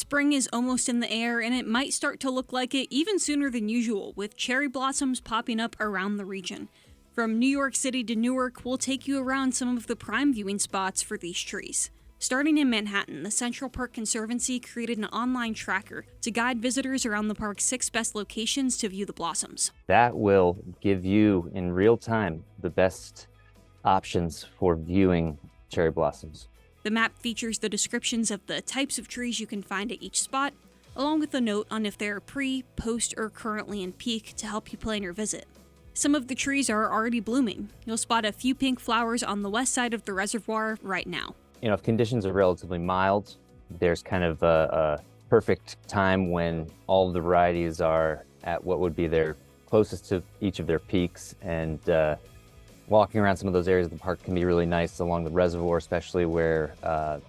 Spring is almost in the air, and it might start to look like it even sooner than usual, with cherry blossoms popping up around the region. From New York City to Newark, we'll take you around some of the prime viewing spots for these trees. Starting in Manhattan, the Central Park Conservancy created an online tracker to guide visitors around the park's 6 best locations to view the blossoms. That will give you, in real time, the best options for viewing cherry blossoms. The map features the descriptions of the types of trees you can find at each spot, along with a note on if they are pre, post, or currently in peak to help you plan your visit. Some of the trees are already blooming. You'll spot a few pink flowers on the west side of the reservoir right now. If conditions are relatively mild, there's kind of a perfect time when all of the varieties are at what would be their closest to each of their peaks, and walking around some of those areas of the park can be really nice along the reservoir, especially where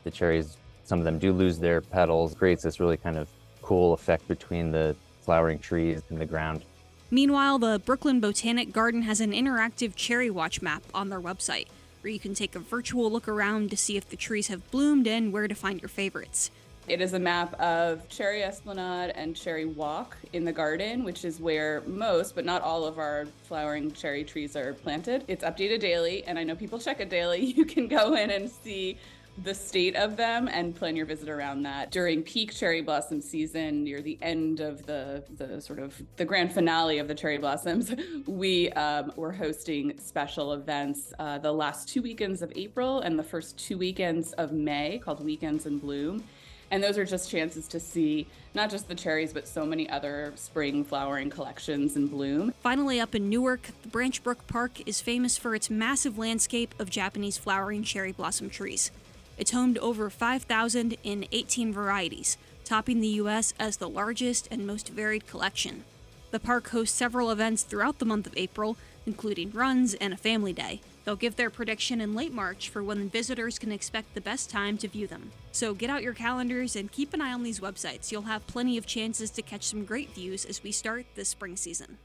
the cherries, some of them do lose their petals. It creates this really kind of cool effect between the flowering trees and the ground. Meanwhile, the Brooklyn Botanic Garden has an interactive cherry watch map on their website, where you can take a virtual look around to see if the trees have bloomed and where to find your favorites. It is a map of cherry esplanade and cherry walk in the garden, which is where most, but not all of our flowering cherry trees are planted. It's updated daily, and I know people check it daily. You can go in and see the state of them and plan your visit around that. During peak cherry blossom season, near the end of the sort of the grand finale of the cherry blossoms, we were hosting special events the last 2 weekends of April and the first 2 weekends of May, called Weekends in Bloom. And those are just chances to see not just the cherries, but so many other spring flowering collections in bloom. Finally, up in Newark, the Branch Brook Park is famous for its massive landscape of Japanese flowering cherry blossom trees. It's home to over 5,000 in 18 varieties, topping the U.S. as the largest and most varied collection. The park hosts several events throughout the month of April, including runs and a family day. They'll give their prediction in late March for when visitors can expect the best time to view them. So get out your calendars and keep an eye on these websites. You'll have plenty of chances to catch some great views as we start this spring season.